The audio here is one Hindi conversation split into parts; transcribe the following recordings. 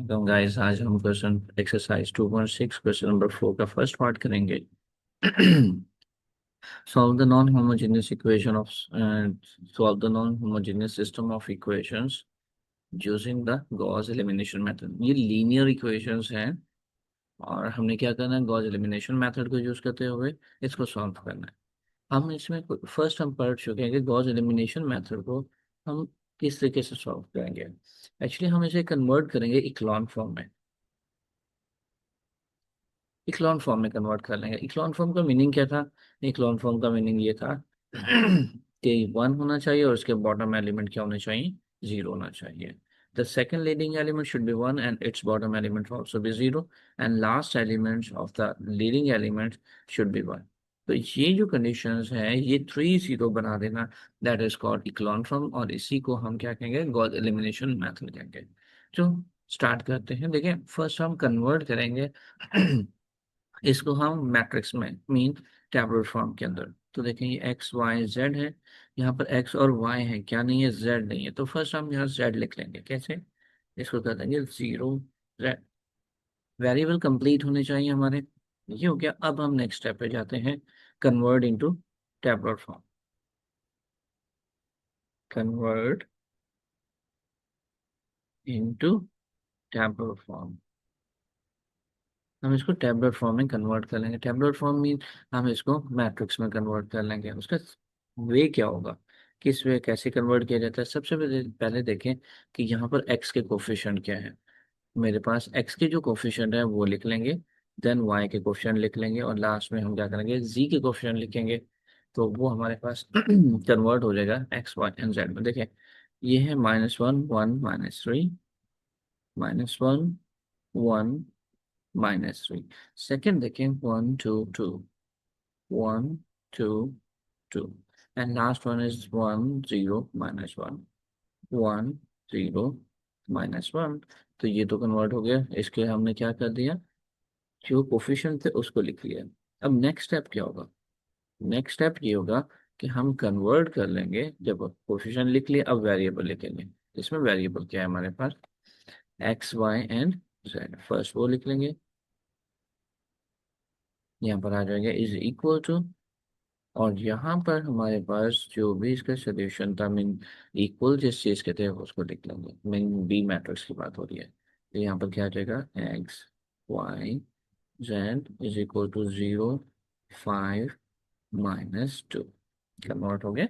तो गाइस आज हम क्वेश्चन एक्सरसाइज 2.6 क्वेश्चन नंबर 4 का फर्स्ट पार्ट करेंगे। Solve the non homogeneous equation of solve the non homogeneous system of equations using the Gauss elimination method. ये लीनियर इक्वेशंस हैं और हमने क्या करना है, गॉस एलिमिनेशन मेथड को यूज करते हुए इसको सॉल्व करना है। हम इसमें फर्स्ट हम पढ़ चुके हैं कि गॉस एलिमिनेशन मेथड को हम किस तरीके से सॉल्व करेंगे। एक्चुअली हम इसे कन्वर्ट करेंगे इक्लॉन फॉर्म में। इक्लॉन फॉर्म में कन्वर्ट कर लेंगे। इक्लॉन फॉर्म का मीनिंग क्या था? इक्लॉन फॉर्म का मीनिंग ये था कि 1 होना चाहिए और उसके बॉटम एलिमेंट क्या होने चाहिए? 0 होना चाहिए। The second leading element should be 1 and it's bottom element also be 0 and last element of the leading element should be 1। तो ये जो कंडीशंस हैं ये 3 0 बना देना, दैट इज कॉल्ड इक्लॉन फॉर्म, और इसी को हम क्या कहेंगे? गॉस एलिमिनेशन मेथड कहेंगे। तो स्टार्ट करते हैं। देखिए फर्स्ट हम कन्वर्ट करेंगे इसको हम मैट्रिक्स में, मीन टैबुलर फॉर्म के अंदर। तो देखें ये एक्स वाई जेड है, यहाँ पर एक्स और वाई है, क्या नहीं है? जेड नहीं है। तो फर्स्ट हम यहाँ जेड लिख लेंगे। कैसे? इसको कर देंगे 0 जेड। वेरिएबल कंप्लीट होने चाहिए हमारे। ये हो गया। अब हम नेक्स्ट स्टेप पे जाते हैं, convert into tabular form. Convert into tabular form. हम इसको टैबुलर फॉर्म में कन्वर्ट कर लेंगे। टैबुलर फॉर्म मीन हम इसको मैट्रिक्स में कन्वर्ट कर लेंगे। उसका वे क्या होगा, किस वे कैसे कन्वर्ट किया जाता है? सबसे पहले पहले देखें कि यहाँ पर x के कोफिशिएंट क्या है। मेरे पास x के जो कोफिशिएंट है वो लिख लेंगे, देन y के कोफिशिएंट लिख लेंगे, और लास्ट में हम क्या करेंगे? z के कोफिशिएंट लिखेंगे। तो वो हमारे पास कन्वर्ट हो जाएगा एक्स वाई एंड जेड में। देखें ये है -1 1 -3, -1 1 -3। सेकेंड देखें 1 2 2 1 2 2, एंड लास्ट वन इज 1 0 -1 1 0 -1। तो ये तो कन्वर्ट हो गया। इसके हमने क्या कर दिया? जो कोफिशिएंट थे उसको लिख लिया। अब नेक्स्ट स्टेप क्या होगा? नेक्स्ट स्टेप ये होगा कि हम कन्वर्ट कर लेंगे। जब कोफिशिएंट लिख लिया, अब वेरिएबल लिखेंगे। इसमें वेरिएबल क्या है हमारे पास? X Y and Z. First वो लिख लेंगे, यहाँ पर आ जाएगा इज इक्वल टू, और यहाँ पर हमारे पास जो भी इसका सोल्यूशन था, मीन इक्वल जिस चीज के थे उसको लिख लेंगे। मीन बी मैट्रिक्स की बात हो रही है। तो यहाँ पर क्या आ जाएगा? X Y Z is equal to 0 5 -2। Convert हो गया।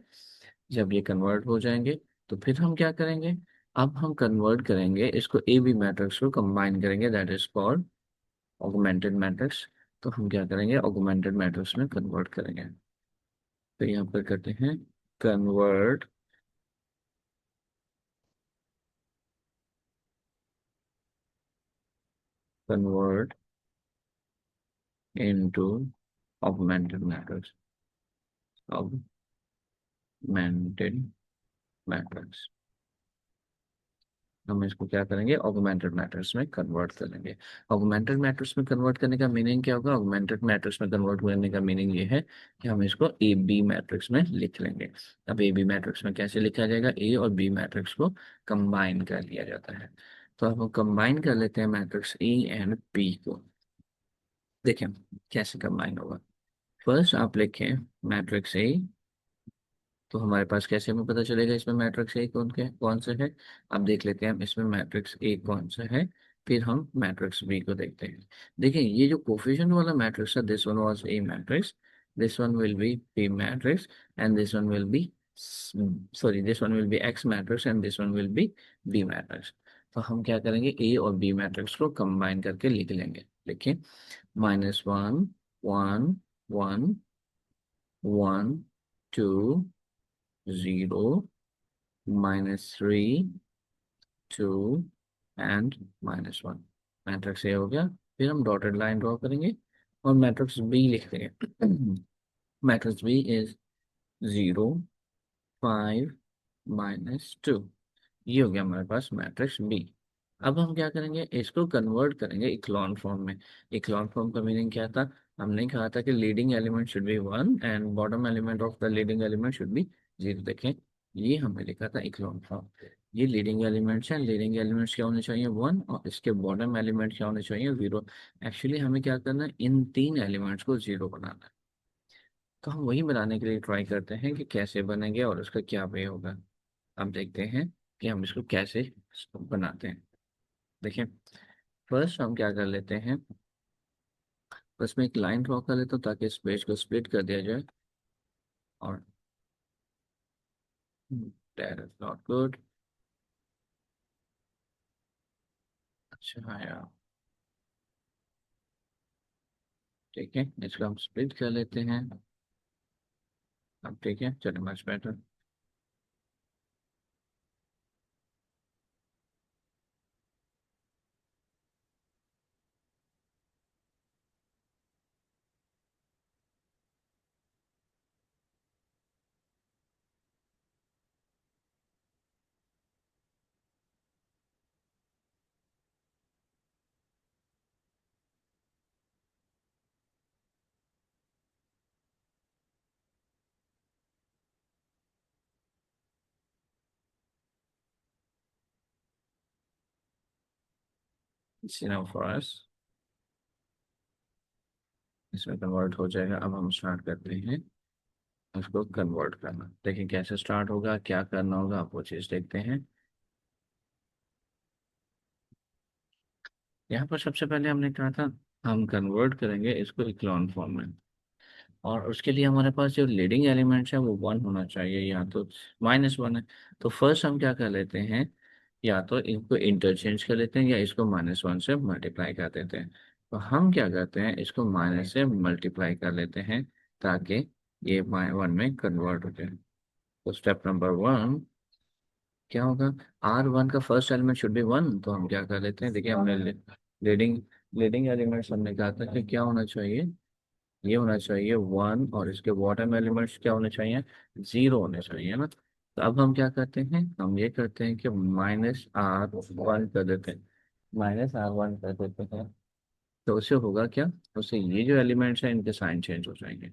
जब ये कन्वर्ट हो जाएंगे तो फिर हम क्या करेंगे? अब हम कन्वर्ट करेंगे इसको ए बी मैट्रिक्स को कंबाइन करेंगे, that is called augmented matrix. तो हम क्या करेंगे? ऑगमेंटेड मैट्रिक्स में कन्वर्ट करेंगे। तो यहाँ पर करते हैं convert convert into augmented matrix. Augmented matrix हम इसको क्या करेंगे? ऑगमेंटेड मैट्रिक्स में कन्वर्ट करेंगे। ऑगमेंटेड मैट्रिक्स में कन्वर्ट करने का मीनिंग क्या होगा? ऑगमेंटेड मैट्रिक्स में कन्वर्ट करने का मीनिंग ये है कि हम इसको ए बी मैट्रिक्स में लिख लेंगे। अब ए बी मैट्रिक्स में कैसे लिखा जाएगा? ए और बी मैट्रिक्स को कंबाइन कर लिया जाता है। तो अब हम कंबाइन कर लेते हैं मैट्रिक्स ए एंड बी को। देखें कैसे कंबाइन होगा। फर्स्ट आप लिखें मैट्रिक्स ए। तो हमारे पास कैसे हमें पता चलेगा इसमें मैट्रिक्स ए कौन सा है? अब देख लेते हैं हम इसमें मैट्रिक्स ए कौन सा है, फिर हम मैट्रिक्स बी को देखते हैं। देखिए ये जो कोफिशिएंट वाला मैट्रिक्स है, this one was A matrix, this one will be B matrix, and this one will be, sorry, this one will be X matrix and this one will be B matrix. तो हम क्या करेंगे? ए और बी मैट्रिक्स को कंबाइन करके लिख लेंगे। लिखिए -1 1 1 1 2 0 -3 2 एंड -1। मैट्रिक्स ए हो गया। फिर हम डॉटेड लाइन ड्रॉ करेंगे और मैट्रिक्स बी लिख देंगे। Matrix B is 0 5 -2। ये हो गया हमारे पास मैट्रिक्स बी। अब हम क्या करेंगे? इसको कन्वर्ट करेंगे इक्लॉन फॉर्म में। इक्लॉन फॉर्म का मीनिंग क्या था? हमने कहा था कि leading element should be 1 and bottom element of the leading element should be 0। देखें ये हमने लिखा था इक्लॉन फॉर्म। ये लीडिंग एलिमेंट्स हैं। लीडिंग एलिमेंट्स क्या होने चाहिए, 1, और इसके बॉटम एलिमेंट क्या होने चाहिए, 0। एक्चुअली हमें क्या करना है, इन तीन एलिमेंट्स को 0 बनाना है। तो हम वही बनाने के लिए ट्राई करते हैं कि कैसे बनेंगे और उसका क्या वे होगा। अब देखते हैं कि हम इसको कैसे बनाते हैं। देखिए, फर्स्ट हम क्या कर लेते हैं, बस मैं एक लाइन ड्रॉ कर लेता हूँ ताकि इस पेज को स्प्लिट कर दिया जाए। और दैट इज नॉट गुड। अच्छा हाँ यार, ठीक है, इसको हम स्प्लिट कर लेते हैं। अब ठीक है, चलो much better. See for us, इसमें कन्वर्ट हो जाएगा। अब हम स्टार्ट करते हैं उसको कन्वर्ट करना। देखिए कैसे स्टार्ट होगा, क्या करना होगा, आप वो चीज़ देखते हैं। यहाँ पर सबसे पहले हमने कहा था हम कन्वर्ट करेंगे इसको इक्लॉन फॉर्म में। और उसके लिए हमारे पास जो लीडिंग एलिमेंट्स है वो 1 होना चाहिए, या तो -1 है। तो फर्स्ट हम क्या कर लेते हैं, या तो इनको इंटरचेंज कर लेते हैं या इसको -1 से मल्टीप्लाई कर देते हैं। तो हम क्या करते हैं, इसको माइनस से मल्टीप्लाई कर लेते हैं ताकि ये 1 में कन्वर्ट हो जाए। तो स्टेप नंबर 1 क्या होगा, R1 का फर्स्ट एलिमेंट शुड बी 1। तो हम क्या कर लेते हैं, देखिए हमने लीडिंग लीडिंग एलिमेंट्स हमने कहा था कि क्या होना चाहिए, ये होना चाहिए 1, और इसके बॉटम एलिमेंट्स क्या होने चाहिए, 0 होने चाहिए ना। तो अब हम क्या करते हैं, हम ये करते हैं कि -R1 कर देते हैं, -R1 कर देते हैं। तो उससे होगा क्या, उससे ये जो एलिमेंट्स हैं इनके साइन चेंज हो जाएंगे।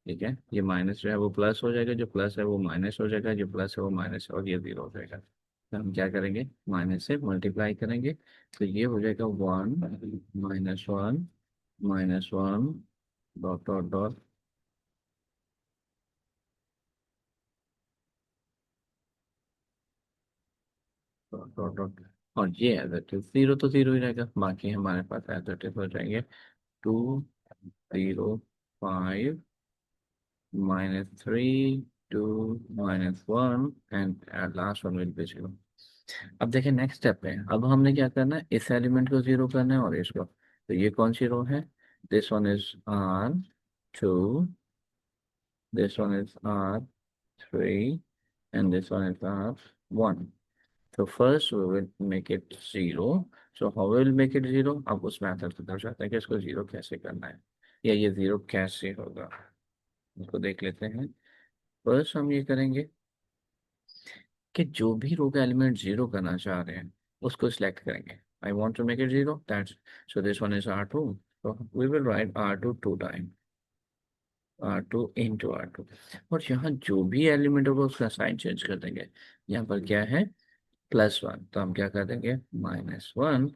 ठीक है, ये माइनस जो है वो प्लस हो जाएगा, जो प्लस है वो माइनस हो जाएगा, जो प्लस है वो माइनस, और ये 0 हो जाएगा। तो हम क्या करेंगे, माइनस से मल्टीप्लाई करेंगे। तो ये हो जाएगा 1 -1 -1 dot dot dot dot dot dot, और ये एडिटिव 0 तो 0 ही रहेगा, बाकी हमारे पास एडिटिव हो जाएंगे 2 0 5 -3 2 -1 and last one will B 0। अब देखिए नेक्स्ट स्टेप है, अब हमने क्या करना है, इस एलिमेंट को 0 करना है और इसको। तो ये कौन सी रो है, this one is R2, this one is R3, and this one is R1. So first we will make it 0. So how we will make it 0? अब उस मेथड को दर्शाते हैं कि इसको 0 कैसे करना है, या ये 0 कैसे होगा, इसको देख लेते हैं। फर्स्ट हम ये करेंगे कि जो भी रो का एलिमेंट 0 करना चाह रहे हैं उसको सिलेक्ट करेंगे। I want to make it 0, that's, so this one is R2। So we will write R2 2 times, R2 into R2। और यहाँ जो भी एलिमेंट होगा उसका साइन चेंज कर देंगे। यहाँ पर क्या है, +1, तो हम क्या कर देंगे, -1।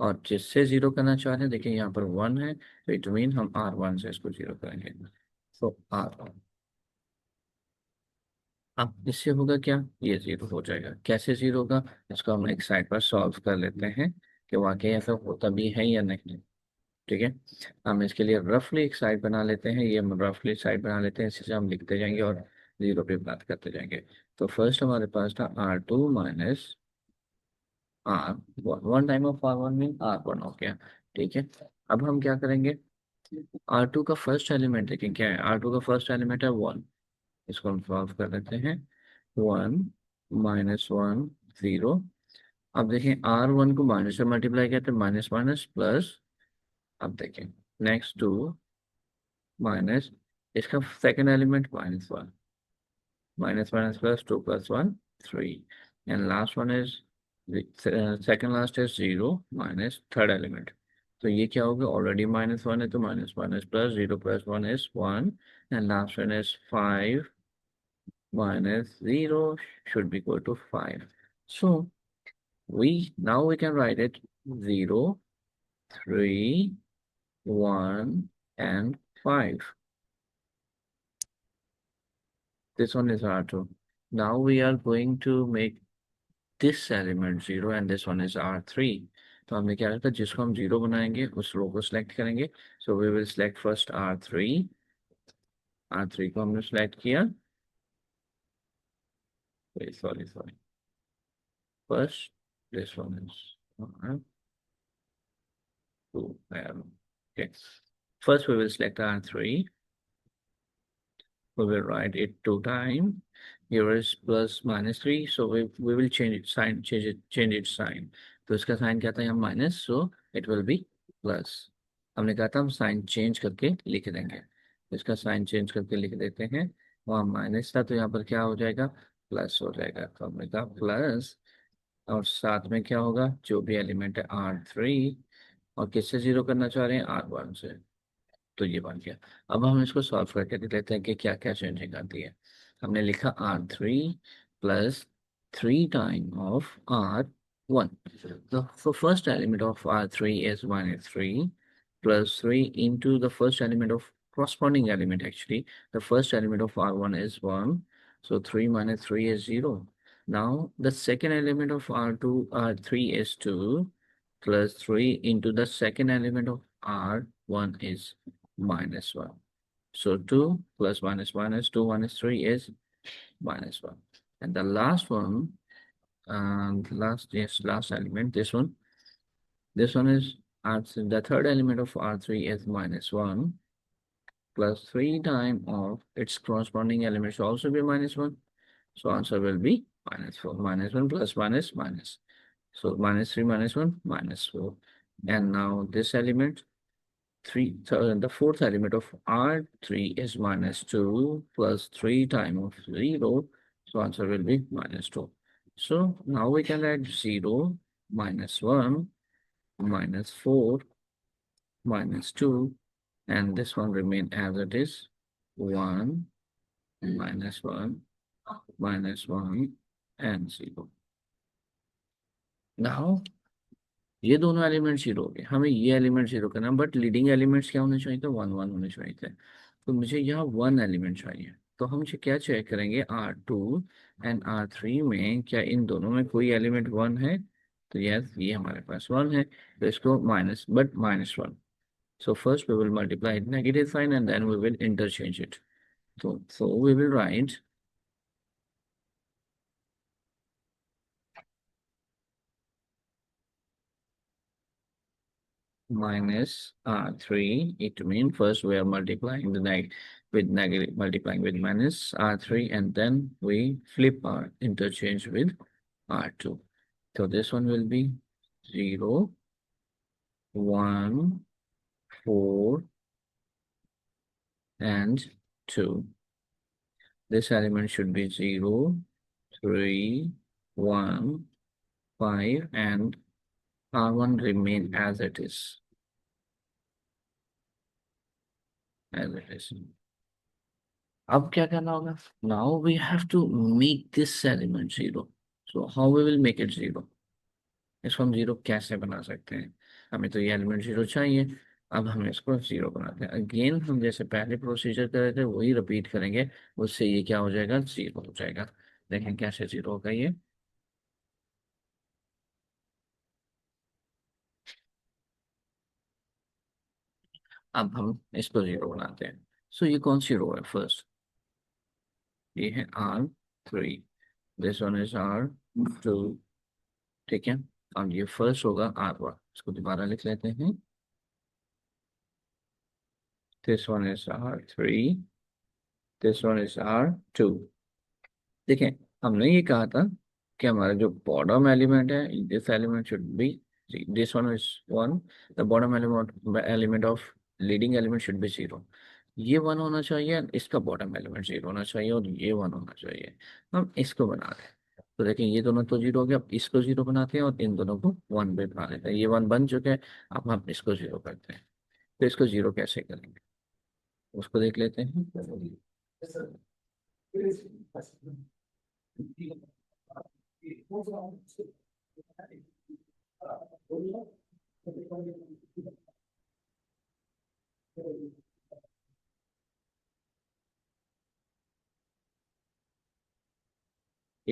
और जिससे 0 करना चाह रहे हैं, देखिए यहाँ पर 1 है, तो इट मीन हम R1 से इसको 0 करेंगे। तो R1, अब इससे होगा क्या, ये 0 हो जाएगा। कैसे 0 होगा, इसको हम एक साइड पर सॉल्व कर लेते हैं कि वाकई ऐसा होता भी है या नहीं। ठीक है, हम इसके लिए रफली एक साइड बना लेते हैं, ये हम रफली साइड बना लेते हैं, इसी से हम लिखते जाएंगे और 0 पे बात करते जाएंगे। तो फर्स्ट हमारे पास था R2 minus R1, time of R1 mean R1 हो गया। ठीक है, अब हम क्या करेंगे, R2 का फर्स्ट एलिमेंट देखें क्या है, R2 का फर्स्ट एलिमेंट है 1। इसको हम सॉल्व कर लेते हैं, 1 -1 0। अब देखें R1 को माइनस से मल्टीप्लाई किया तो माइनस माइनस प्लस। अब देखें नेक्स्ट टू माइनस, इसका second element -1, minus 1 is plus 2 plus 1 3, and last one is second last is 0 minus third element। तो ये क्या होगा, ऑलरेडी -1 है तो -1 is plus 0 plus 1 is 1, and last one is 5 minus 0 should be equal to 5। So we can write it 0, 3, 1 and 5. This one is R2. Now we are going to make this element 0 and this one is R3. तो हमने क्या रखा, जिसको हम 0 बनाएंगे उस रो को सिलेक्ट करेंगे. So we will select first R3. R3 को हमने सिलेक्ट किया. Sorry. First, this one is R2. Okay. First we will select R3. We will write it 2 times. Here is plus -3, so we will change it sign, change its sign. तो इसका साइन क्या था यहाँ minus, so it will be plus. हमने कहा था हम साइन चेंज करके लिख देंगे, तो इसका साइन चेंज करके लिख देते हैं. वहाँ माइनस था तो यहाँ पर क्या हो जाएगा, प्लस हो जाएगा. तो हमने कहा प्लस, और साथ में क्या होगा, जो भी एलिमेंट है R3, और किससे जीरो करना चाह रहे हैं, R1 से. तो ये बन गया. अब हम इसको सॉल्व करके देख लेते हैं कि क्या क्या चेंजिंग आती है. हमने लिखा R3 plus 3 time of R1. The first element of R3 is -3 plus 3 into the first element of corresponding element actually. The first element of R1 is 1. So 3 minus 3 is 0. Now the second element of R3 is 2 plus 3 into the second element of R1 is -1. So 2 plus minus 2 minus 3 is -1. And the last one, last element, this one. This one is R3. The third element of R3 is -1 plus 3 times of its corresponding element should also be -1. So answer will be -4. -1 plus minus. So -3 -1 -4. And now this element, the fourth element of R3 is -2 plus 3 times of 0. So answer will be -2. So now we can write 0, -1, -4, -2, and this one remain as it is, 1, -1, -1, and 0. Now ये दोनों एलिमेंट जीरो हो गए, हमें ये एलिमेंट जीरो करना, बट लीडिंग एलिमेंट्स क्या होने चाहिए थे, 1 1 होने चाहिए थे. तो मुझे यहाँ 1 एलिमेंट चाहिए. तो हम क्या चेक करेंगे, R2 एंड R3 में क्या इन दोनों में कोई एलिमेंट 1 है. तो यस, ये हमारे पास 1 है, तो इसको minus, but -1. So first we will multiply it negative sign and then we will interchange it. So we will write minus R3. It means first we are multiplying the negative, multiplying with minus R3, and then we flip our interchange with R2. So this one will be 0, 1, 4, and 2. This element should be 0, 3, 1, 5, and R1 remain as it is. अब क्या करना होगा, now we have to make this element 0. So how we will make it 0? इसको हम 0 कैसे बना सकते हैं, हमें तो ये एलिमेंट 0 चाहिए. अब हम इसको 0 बनाते हैं. अगेन हम जैसे पहले प्रोसीजर कर रहे थे वही रिपीट करेंगे, उससे ये क्या हो जाएगा, 0 हो जाएगा. देखें कैसे 0 होगा ये. अब हम इसको 0 बनाते हैं. सो ये कौन सी रो है, फर्स्ट ये है R3, this one is R2. ठीक है, अब ये फर्स्ट होगा R1. इसको दोबारा लिख लेते हैं. This one is R3, this one is R2. देखें, हमने ये कहा था कि हमारा जो बॉटम एलिमेंट है, this element should be, this one is 1, the bottom element of leading element should be 0. ये 1 होना चाहिए, इसका बॉटम एलिमेंट 0 होना चाहिए, और ये 1 होना चाहिए. हम इसको बना दें. तो देखें ये दोनों तो 0 हो गया, अब इसको 0 बनाते हैं और इन दोनों को 1 पे बना लेते हैं. ये 1 बन चुके हैं, अब हम इसको 0 करते हैं. तो इसको 0 कैसे करेंगे, उसको देख लेते हैं. ठीक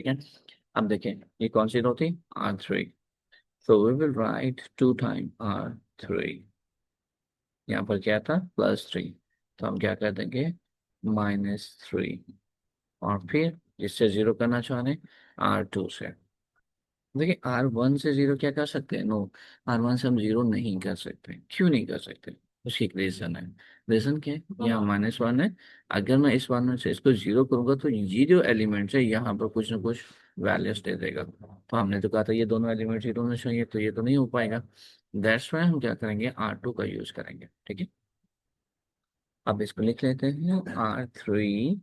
है। अब देखें ये कौन सी रो थी, R3। So we will write 2 time R3। यहाँ पर क्या था, +3। तो हम क्या कर देंगे, -3। और फिर इससे जीरो करना चाह रहे R2 से। देखिए R1 से जीरो क्या कर सकते हैं, नो, R1 से हम जीरो नहीं कर सकते। क्यों नहीं कर सकते, उसकी एक रीजन है। रीजन क्या है, यहाँ -1 है। अगर मैं इस 1 से इसको जीरो करूंगा तो ये जो एलिमेंट है यहाँ पर कुछ ना कुछ वैल्यूज दे देगा। तो हमने तो कहा था ये दोनों एलिमेंट जीरो होने चाहिए, तो ये तो नहीं हो पाएगा। दैट्स वाई हम क्या करेंगे, R2 का यूज करेंगे। ठीक है, अब इसको लिख लेते हैं, R3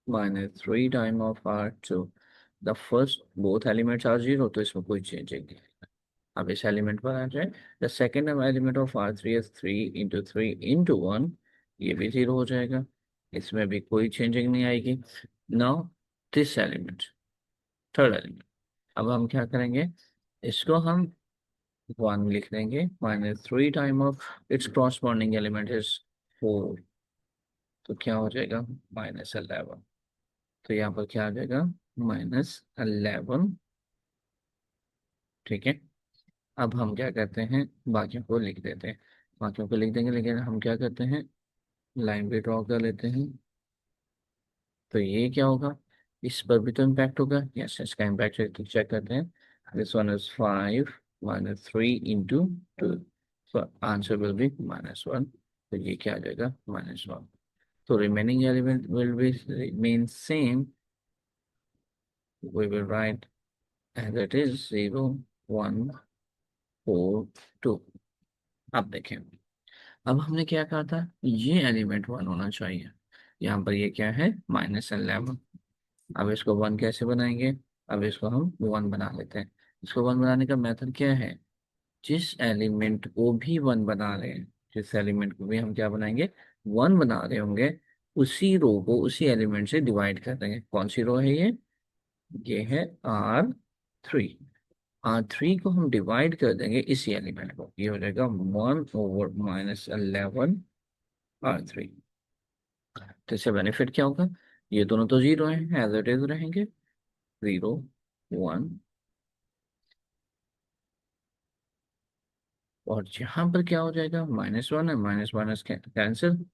-3 time of R2। The first both elements are zero, तो इसमें कोई चेंजिंग नहीं। अब इस एलिमेंट पर आ जाए, the second element of R3 is 3 × 3 × 1। ये भी जीरो हो जाएगा, इसमें भी कोई चेंजिंग नहीं आएगी। Now this element, third element, अब हम क्या करेंगे, इसको हम 1 लिख देंगे। -3 time of its corresponding element is 4। तो क्या हो जाएगा, -11। तो यहाँ पर क्या आ जाएगा, -11। ठीक है, अब हम क्या करते हैं, बाकियों को लिख देते हैं। बाकियों को लिख देंगे, लेकिन हम क्या करते हैं, लाइन भी ड्रॉ कर लेते हैं। तो ये क्या होगा, इस पर भी तो इम्पैक्ट होगा। यस, इसका इम्पैक्ट चेक करते हैं। This one is 5 -3 × 2। So answer will be -1। तो ये क्या आ जाएगा, -1। तो remaining element will be remain same. We will write as it is 0 1 4 2। अब देखें, अब हमने क्या कहा था, ये एलिमेंट 1 होना चाहिए। यहाँ पर ये क्या है, -11। अब इसको 1 कैसे बनाएंगे, अब इसको हम 1 बना लेते हैं। इसको 1 बनाने का मेथड क्या है, जिस एलिमेंट को भी 1 बना रहे हैं, जिस एलिमेंट को भी हम क्या बनाएंगे, 1 बना रहे होंगे, उसी रो को उसी एलिमेंट से डिवाइड कर देंगे। कौन सी रो है ये है R3। R3 को हम डिवाइड कर देंगे इसी एलिमेंट को, ये हो जाएगा 1/-11 R3। तो इससे बेनिफिट क्या होगा, ये दोनों तो जीरो हैं, एज इट इज रहेंगे, 0 1। और यहाँ पर क्या हो जाएगा, -1 है, माइनस माइनस कैंसिल,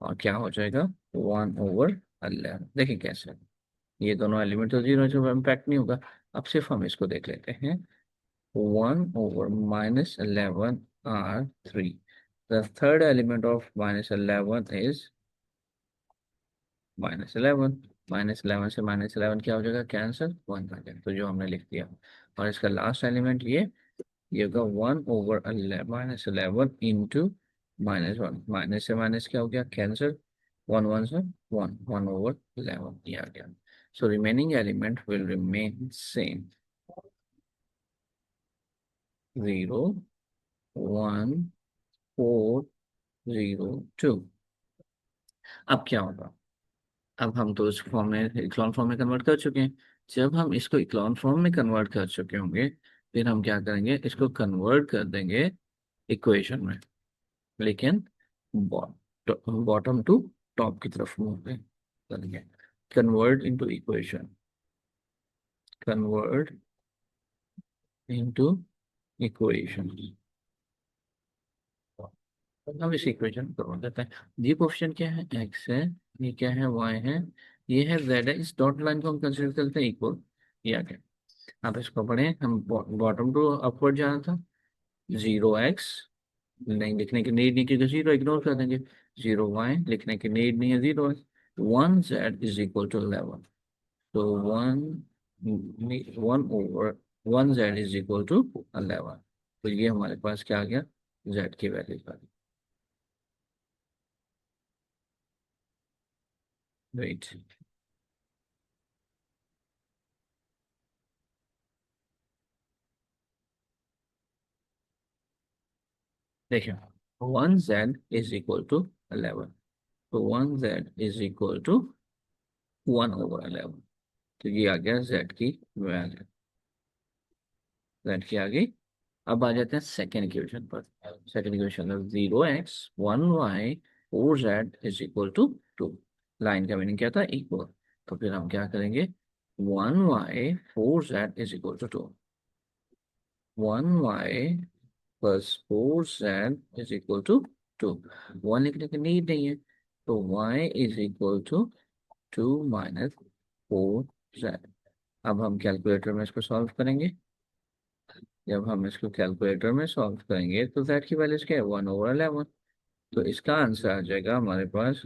और क्या हो जाएगा, 1/11। देखिए कैसे, ये दोनों एलिमेंट तो जीरो, जो इम्पैक्ट नहीं होगा। अब सिर्फ हम इसको देख लेते हैं, 1/-11 R3। The third element of -11 is -11। -11 से -11 क्या हो जाएगा, कैंसिल, 1 आ जाएगा, तो जो हमने लिख दिया। और इसका लास्ट एलिमेंट ये होगा 1/11 -11 इंटू -1। माइनस से माइनस क्या हो गया, कैंसिल, 1 1 से 1, 1/11 ये आ गया। So remaining element will remain same, 0 1 4 0 2। अब क्या होगा, अब हम तो इस फॉर्म में, इक्लॉन फॉर्म में कन्वर्ट कर चुके हैं। जब हम इसको इक्लॉन फॉर्म में कन्वर्ट कर चुके होंगे, फिर हम क्या करेंगे, इसको कन्वर्ट कर देंगे इक्वेशन में, लेकिन बॉटम टू टॉप की तरफ मूव करेंगे। Convert into equation, convert into equation. अब इस इक्वेशन को करवा देते हैं। ये क्वेश्चन क्या है, एक्स है, ये क्या है, वाई है, ये है जेड है। इस डॉट लाइन को हम कंसिडर करते हैं इक्वल, ये आ गया। अब इसको पढ़ें, हम बॉटम टू अपवर्ड जाना था, 0x नहीं लिखने की नीड नहीं, क्योंकि 0 इग्नोर कर देंगे। 0y लिखने की नीड नहीं है, 0 है। 1z = 11। तो 1/1z = 11। तो ये हमारे पास क्या आ गया, z की वैल्यू आ गई। वेट, देखिए, 1z = 11। तो 1z = 1/11। तो ये आ गया z की वैल्यू। Z की आ गई। अब आ जाते हैं सेकेंड इक्वेशन पर। सेकेंड इक्वेशन है 0x 1y 4z = 2। लाइन का मीनिंग क्या था, इक्वल। तो फिर हम क्या करेंगे, 1y 4z = 2। 1y + 4z = 2। 1 लिखने की नीड नहीं है, तो y = 2 - 4z। अब हम कैलकुलेटर में इसको सॉल्व करेंगे। जब हम इसको कैलकुलेटर में सॉल्व करेंगे तो z की वैल्यूज क्या है, 1/11। तो इसका आंसर आ जाएगा हमारे पास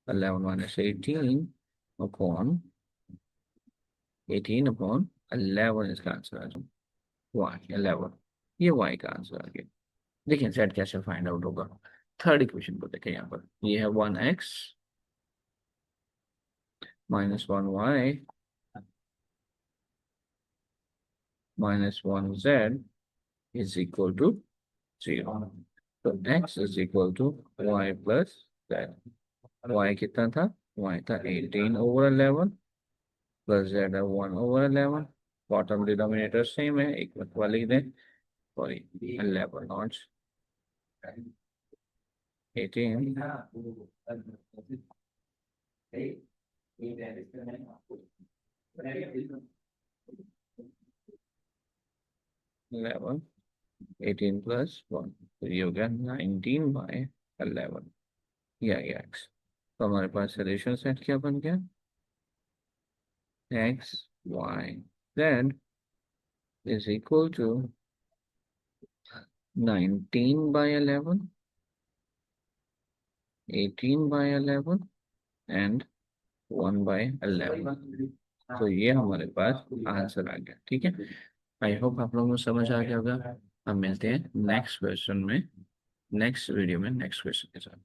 11 - 18 अपॉन इसका आंसर आ जाएगा y 11। ये y का आंसर आ गया। देखिए z कैसे फाइंड आउट होगा। थर्ड इक्वेशन को देखें, यहाँ पर ये है 1x - 1y - 1z = 0। तो x = y + z। y कितना था, y था 18/11 प्लस z है 1/11। बॉटम डिनोमिनेटर सेम है, एक मत वाले दें, सॉरी 11 नॉट 18। 11 18 + 1, तो ये हो गया 19/11। ये आ गया x। तो हमारे पास सोल्यूशन सेट क्या बन गया, x y z = 19/11, 18/11 एंड 1/11। तो ये हमारे पास आंसर आ गया। ठीक है, आई होप आप लोगों को समझ आ गया होगा। हम मिलते हैं नेक्स्ट क्वेश्चन में, नेक्स्ट वीडियो में नेक्स्ट क्वेश्चन के साथ।